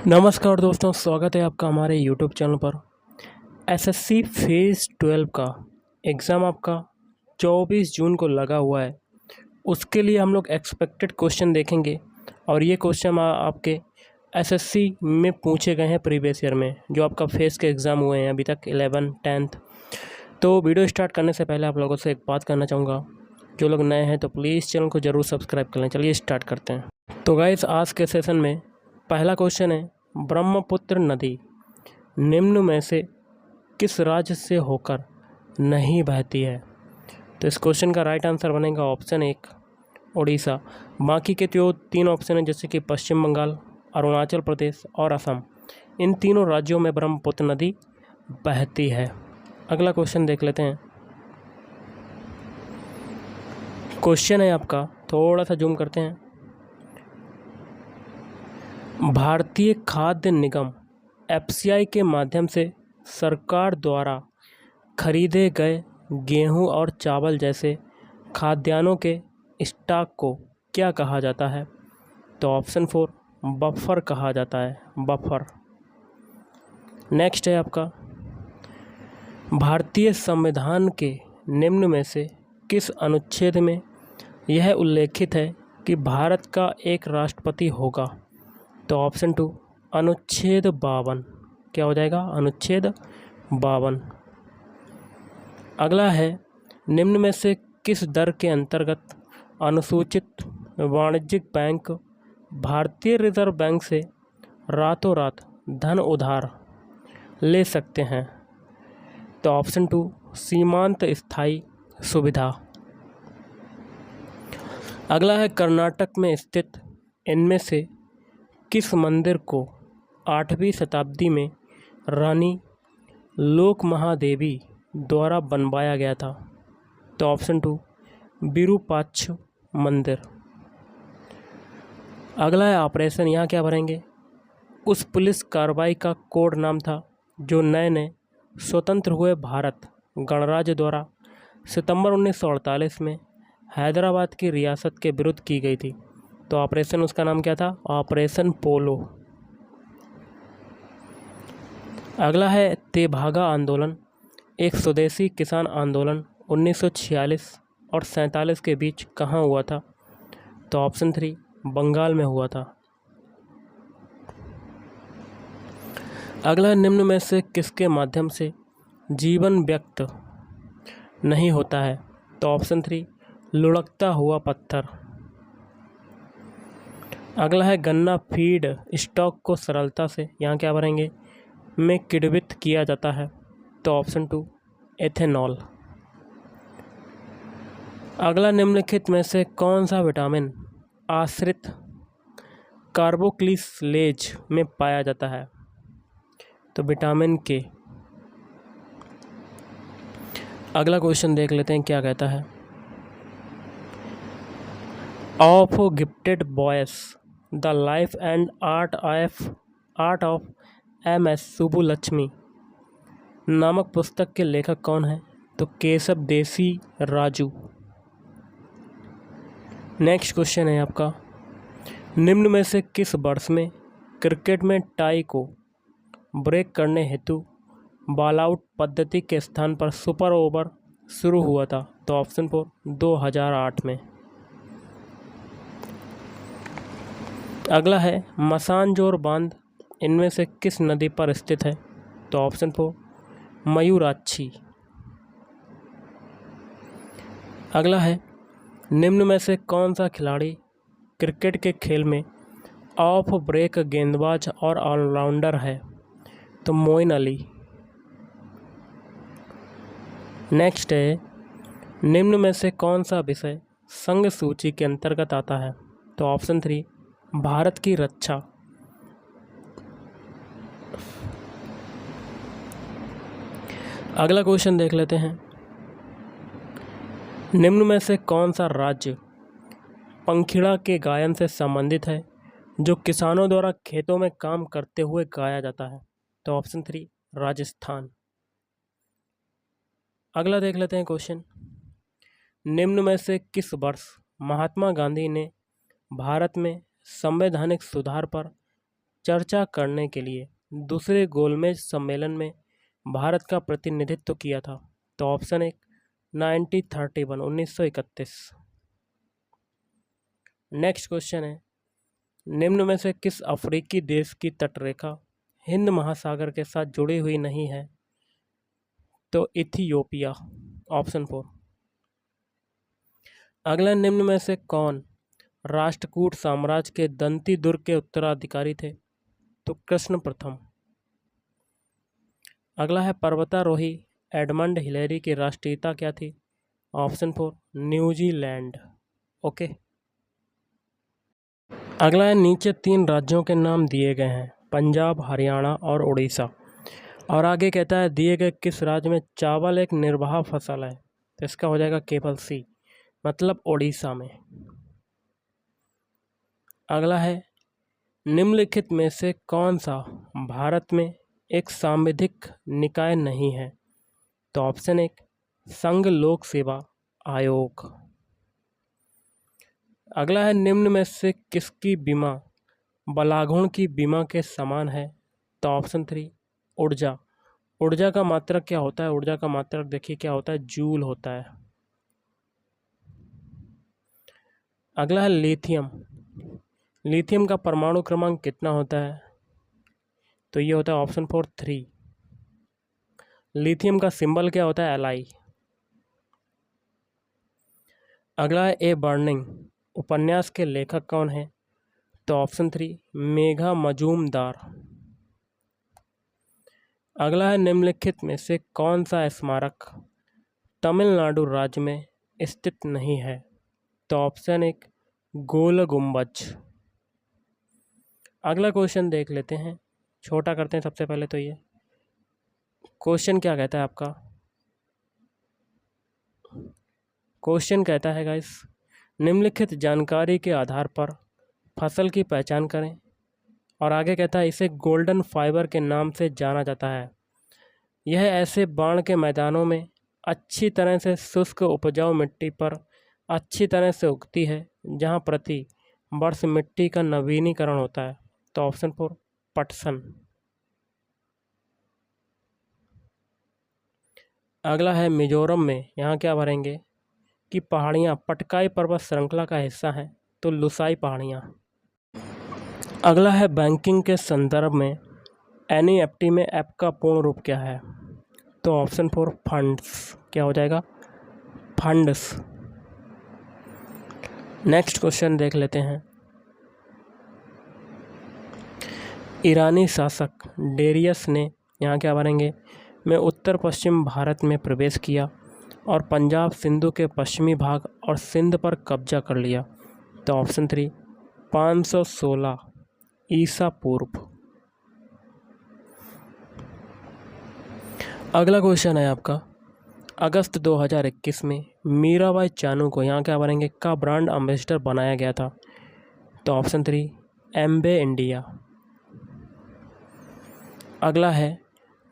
नमस्कार दोस्तों, स्वागत है आपका हमारे यूट्यूब चैनल पर। एसएससी फेज़ 12 का एग्ज़ाम आपका 24 जून को लगा हुआ है। उसके लिए हम लोग एक्सपेक्टेड क्वेश्चन देखेंगे और ये क्वेश्चन आपके एसएससी में पूछे गए हैं प्रीवियस ईयर में, जो आपका फेज़ के एग्ज़ाम हुए हैं अभी तक 11, 10th। तो वीडियो स्टार्ट करने से पहले आप लोगों से एक बात करना चाहूँगा, जो लोग नए हैं तो प्लीज़ चैनल को ज़रूर सब्सक्राइब कर लें। चलिए स्टार्ट करते हैं। तो गाइस, आज के सेशन में पहला क्वेश्चन है, ब्रह्मपुत्र नदी निम्न में से किस राज्य से होकर नहीं बहती है? तो इस क्वेश्चन का राइट आंसर बनेगा ऑप्शन 1 उड़ीसा। बाकी के जो 3 ऑप्शन हैं, जैसे कि पश्चिम बंगाल, अरुणाचल प्रदेश और असम, इन तीनों राज्यों में ब्रह्मपुत्र नदी बहती है। अगला क्वेश्चन देख लेते हैं। क्वेश्चन है आपका, थोड़ा सा जूम करते हैं। भारतीय खाद्य निगम एफसीआई के माध्यम से सरकार द्वारा खरीदे गए गेहूं और चावल जैसे खाद्यान्नों के स्टॉक को क्या कहा जाता है? तो ऑप्शन 4 बफर कहा जाता है, बफर। नेक्स्ट है आपका, भारतीय संविधान के निम्न में से किस अनुच्छेद में यह उल्लेखित है कि भारत का एक राष्ट्रपति होगा? तो ऑप्शन 2 अनुच्छेद 52। क्या हो जाएगा? अनुच्छेद 52। अगला है, निम्न में से किस दर के अंतर्गत अनुसूचित वाणिज्यिक बैंक भारतीय रिजर्व बैंक से रातों रात धन उधार ले सकते हैं? तो ऑप्शन 2 सीमांत स्थायी सुविधा। अगला है, कर्नाटक में स्थित इनमें से किस मंदिर को 8वीं शताब्दी में रानी लोकमहादेवी द्वारा बनवाया गया था? तो ऑप्शन 2 विरूपाक्ष मंदिर। अगला है ऑपरेशन, यहाँ क्या भरेंगे? उस पुलिस कार्रवाई का कोड नाम था जो नए नए स्वतंत्र हुए भारत गणराज्य द्वारा सितंबर 1948 में हैदराबाद की रियासत के विरुद्ध की गई थी। तो ऑपरेशन, उसका नाम क्या था? ऑपरेशन पोलो। अगला है, तेभागा आंदोलन एक स्वदेशी किसान आंदोलन 1946 और 47 के बीच कहाँ हुआ था? तो ऑप्शन 3 बंगाल में हुआ था। अगला, निम्न में से किसके माध्यम से जीवन व्यक्त नहीं होता है? तो ऑप्शन 3 लुढ़कता हुआ पत्थर। अगला है, गन्ना फीड स्टॉक को सरलता से, यहाँ क्या भरेंगे, में किण्वित किया जाता है? तो ऑप्शन 2 एथेनॉल। अगला, निम्नलिखित में से कौन सा विटामिन आश्रित कार्बोक्सिलेज में पाया जाता है? तो विटामिन के। अगला क्वेश्चन देख लेते हैं, क्या कहता है। Of gifted voice the life and art of MS Subbulakshmi नामक पुस्तक के लेखक कौन है? तो केशव देसी राजू। नेक्स्ट क्वेश्चन है आपका, निम्न में से किस वर्ष में क्रिकेट में टाई को ब्रेक करने हेतु बॉल आउट पद्धति के स्थान पर सुपर ओवर शुरू हुआ था? तो ऑप्शन 4 2008 में। अगला है, मसानजोर बांध इनमें से किस नदी पर स्थित है? तो ऑप्शन 4 मयूराक्षी। अगला है, निम्न में से कौन सा खिलाड़ी क्रिकेट के खेल में ऑफ ब्रेक गेंदबाज और ऑलराउंडर है? तो मोइन अली। नेक्स्ट है, निम्न में से कौन सा विषय संघ सूची के अंतर्गत आता है? तो ऑप्शन 3 भारत की रक्षा। अगला क्वेश्चन देख लेते हैं, निम्न में से कौन सा राज्य पंखिड़ा के गायन से संबंधित है जो किसानों द्वारा खेतों में काम करते हुए गाया जाता है? तो ऑप्शन 3 राजस्थान। अगला देख लेते हैं क्वेश्चन, निम्न में से किस वर्ष महात्मा गांधी ने भारत में संवैधानिक सुधार पर चर्चा करने के लिए दूसरे गोलमेज सम्मेलन में भारत का प्रतिनिधित्व किया था? तो ऑप्शन 1 1931। नेक्स्ट क्वेश्चन है, निम्न में से किस अफ्रीकी देश की तटरेखा हिंद महासागर के साथ जुड़ी हुई नहीं है? तो इथियोपिया, ऑप्शन 4। अगला, निम्न में से कौन राष्ट्रकूट साम्राज्य के दंती दुर्ग के उत्तराधिकारी थे? तो कृष्ण प्रथम। अगला है, पर्वतारोही एडमंड हिलेरी की राष्ट्रीयता क्या थी? Option 4 New Zealand. ओके। अगला है, नीचे 3 राज्यों के नाम दिए गए हैं, पंजाब, हरियाणा और उड़ीसा, और आगे कहता है दिए गए किस राज्य में चावल एक निर्वाह फसल है? तो इसका हो जाएगा केवल सी, मतलब उड़ीसा में। अगला है, निम्नलिखित में से कौन सा भारत में एक सांविधिक निकाय नहीं है? तो ऑप्शन 1 संघ लोक सेवा आयोग। अगला है, निम्न में से किसकी बीमा बलाघुण की बीमा के समान है? तो ऑप्शन 3 ऊर्जा। ऊर्जा का मात्रक क्या होता है? ऊर्जा का मात्रक देखिए क्या होता है, जूल होता है। अगला है, लिथियम। लिथियम का परमाणु क्रमांक कितना होता है? तो ये होता है ऑप्शन 4 3। लिथियम का सिंबल क्या होता है? Li। अगला है, ए बर्निंग उपन्यास के लेखक कौन है? तो ऑप्शन 3 मेघा मजूमदार। अगला है, निम्नलिखित में से कौन सा स्मारक तमिलनाडु राज्य में स्थित नहीं है? तो ऑप्शन 1 गोल गुम्बज। अगला क्वेश्चन देख लेते हैं, छोटा करते हैं सबसे पहले। तो ये क्वेश्चन क्या कहता है आपका? क्वेश्चन कहता है गाइस, निम्नलिखित जानकारी के आधार पर फसल की पहचान करें, और आगे कहता है इसे गोल्डन फाइबर के नाम से जाना जाता है। यह ऐसे बाण के मैदानों में अच्छी तरह से शुष्क उपजाऊ मिट्टी पर अच्छी तरह से उगती है, जहां प्रति वर्ष मिट्टी का नवीनीकरण होता है। तो ऑप्शन 4 पटसन। अगला है, मिजोरम में यहाँ क्या भरेंगे कि पहाड़ियाँ पटकाई पर्वत श्रृंखला का हिस्सा हैं? तो लुसाई पहाड़ियाँ। अगला है, बैंकिंग के संदर्भ में एनईएफटी में ऐप का पूर्ण रूप क्या है? तो ऑप्शन 4 फंड्स। क्या हो जाएगा? फंड्स। नेक्स्ट क्वेश्चन देख लेते हैं, ईरानी शासक डेरियस ने यहाँ क्या भरेंगे में उत्तर पश्चिम भारत में प्रवेश किया और पंजाब सिंधु के पश्चिमी भाग और सिंध पर कब्जा कर लिया। तो ऑप्शन 3 516 ईसा पूर्व। अगला क्वेश्चन है आपका, अगस्त 2021 में मीराबाई चानू को यहाँ क्या भरेंगे का ब्रांड एम्बेसडर बनाया गया था? तो ऑप्शन 3 एम्बे इंडिया। अगला है,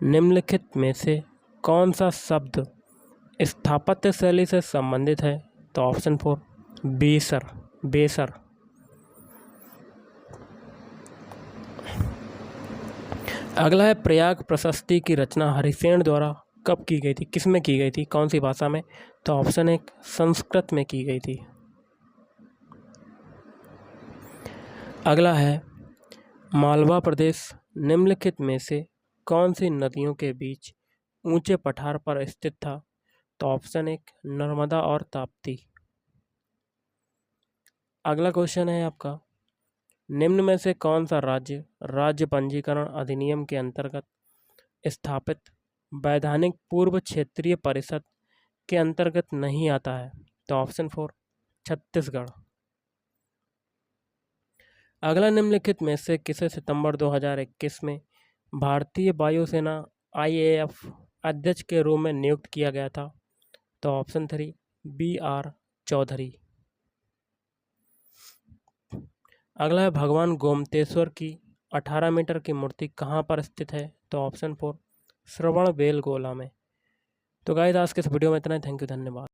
निम्नलिखित में से कौन सा शब्द स्थापत्य शैली से संबंधित है? तो ऑप्शन 4 बेसर। बेसर। अगला है, प्रयाग प्रशस्ति की रचना हरिसेन द्वारा कब की गई थी? किस में की गई थी? कौन सी भाषा में? तो ऑप्शन 1 संस्कृत में की गई थी। अगला है, मालवा प्रदेश निम्नलिखित में से कौन सी नदियों के बीच ऊंचे पठार पर स्थित था? तो ऑप्शन 1 नर्मदा और ताप्ती। अगला क्वेश्चन है आपका, निम्न में से कौन सा राज्य राज्य पंजीकरण अधिनियम के अंतर्गत स्थापित वैधानिक पूर्व क्षेत्रीय परिषद के अंतर्गत नहीं आता है? तो ऑप्शन 4 छत्तीसगढ़। अगला, निम्नलिखित में से किसे सितंबर 2021 में भारतीय वायुसेना IAF अध्यक्ष के रूप में नियुक्त किया गया था? तो ऑप्शन 3 BR चौधरी। अगला है, भगवान गोमतेश्वर की 18 मीटर की मूर्ति कहाँ पर स्थित है? तो ऑप्शन 4 श्रवण बेलगोला में। तो गाइस, आज के इस वीडियो में इतना ही। थैंक यू, धन्यवाद।